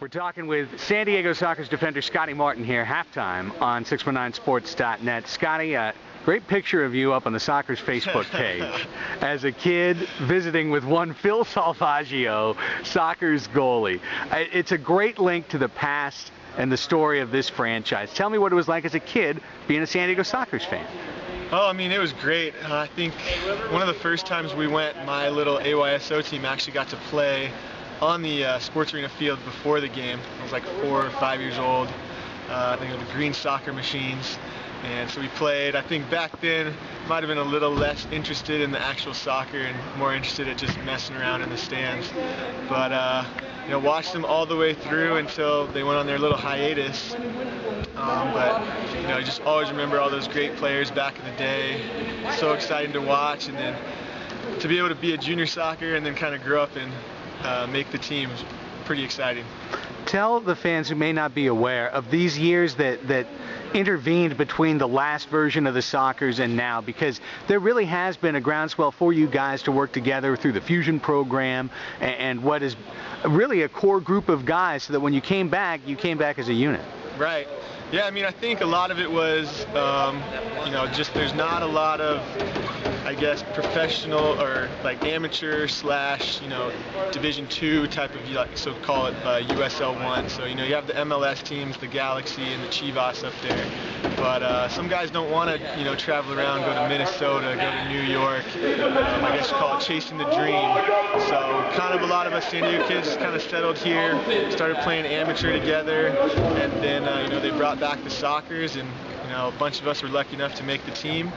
We're talking with San Diego Soccer's defender Scotty Martin here, halftime on 619sports.net. Scotty, great picture of you up on the Soccer's Facebook page. As a kid, visiting with one Phil Salvaggio, Soccer's goalie. It's a great link to the past and the story of this franchise. Tell me what it was like as a kid being a San Diego Soccer's fan. Oh, I mean, it was great. I think one of the first times we went, my little AYSO team actually got to play on the sports arena field before the game. I was like 4 or 5 years old. I think it was the green soccer machines. And so we played. I think back then might have been a little less interested in the actual soccer and more interested in just messing around in the stands. But you know, watched them all the way through until they went on their little hiatus. But you know, I just always remember all those great players back in the day. So exciting to watch, and then to be able to be a junior soccer and then kind of grow up and make the team was pretty exciting. Tell the fans who may not be aware of these years that intervened between the last version of the Soccers and now, because there really has been a groundswell for you guys to work together through the Fusion program and what is really a core group of guys, so that when you came back as a unit. Right. Yeah, I mean, I think a lot of it was, you know, just there's not a lot of, I guess, professional or like amateur / you know, Division II type of, like, so call it USL 1. So, you know, you have the MLS teams, the Galaxy and the Chivas up there. But some guys don't want to, you know, travel around, go to Minnesota, go to New York. I guess you call it chasing the dream. So kind of a lot of us San Diego kids kind of settled here, started playing amateur together, and then, you know, they brought back the Soccers, and you know, a bunch of us were lucky enough to make the team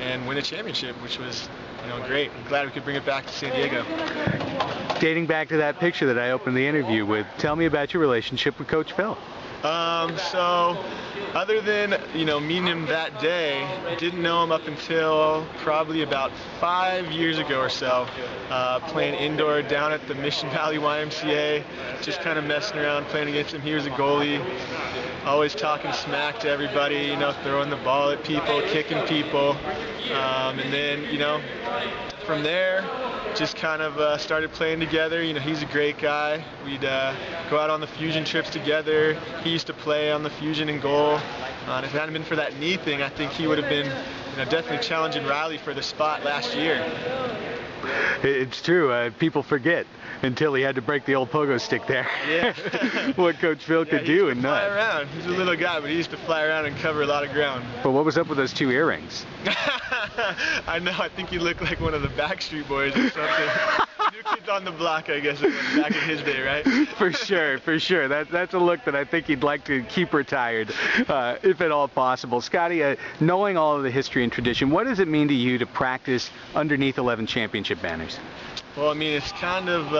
and win a championship, which was, you know, great. I'm glad we could bring it back to San Diego. Dating back to that picture that I opened the interview with, tell me about your relationship with Coach Phil. So other than, you know, meeting him that day, didn't know him up until probably about 5 years ago or so, playing indoor down at the Mission Valley YMCA, just kind of messing around, playing against him. He was a goalie, always talking smack to everybody, you know, throwing the ball at people, kicking people, and then, you know, from there, just kind of started playing together. You know, he's a great guy. We'd go out on the Fusion trips together. He used to play on the Fusion in goal. And if it hadn't been for that knee thing, I think he would have been, you know, definitely challenging Riley for the spot last year. It's true. People forget until he had to break the old pogo stick there. Yeah. What Coach Phil could do and not. Fly around. He's a little guy, but he used to fly around and cover a lot of ground. But what was up with those 2 earrings? I know. I think he looked like one of the Backstreet Boys or something. New Kids on the Block, I guess it was back in his day, right? For sure, for sure. That's a look that I think he'd like to keep retired, if at all possible. Scotty, knowing all of the history and tradition, what does it mean to you to practice underneath 11 championship banners? Well, I mean, it's kind of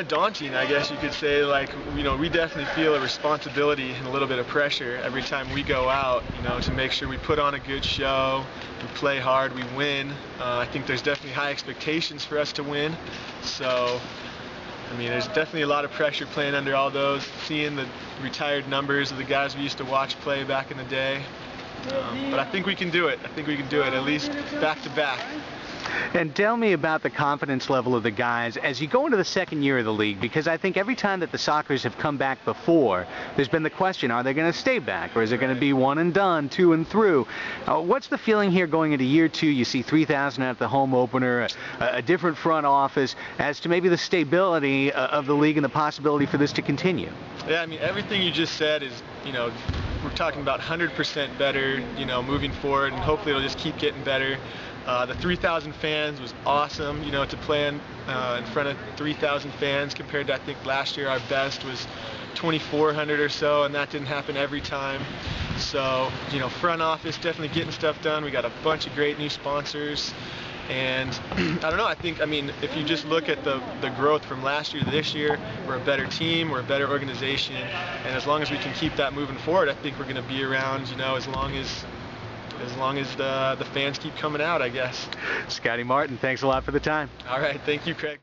daunting, I guess you could say. Like, you know, we definitely feel a responsibility and a little bit of pressure every time we go out, you know, to make sure we put on a good show, we play hard, we win. I think there's definitely high expectations for us to win. So, I mean, there's definitely a lot of pressure playing under all those, seeing the retired numbers of the guys we used to watch play back in the day. But I think we can do it. I think we can do it, at least back to back. And tell me about the confidence level of the guys as you go into the second year of the league, because I think every time that the Soccers have come back before, there's been the question, are they going to stay back, or is it going to be one and done, 2 and through? What's the feeling here going into year 2? You see 3,000 at the home opener, a different front office, as to maybe the stability of the league and the possibility for this to continue. Yeah, I mean, everything you just said is, you know, we're talking about 100% better, you know, moving forward, and hopefully it'll just keep getting better. The 3,000 fans was awesome, you know, to play in front of 3,000 fans compared to, I think, last year our best was 2,400 or so, and that didn't happen every time. So, you know, front office definitely getting stuff done. We got a bunch of great new sponsors. And I don't know, I mean, if you just look at the growth from last year to this year, we're a better team, we're a better organization, and as long as we can keep that moving forward, I think we're going to be around, you know, as long as the fans keep coming out, I guess. Scotty Martin, thanks a lot for the time. All right, thank you, Craig.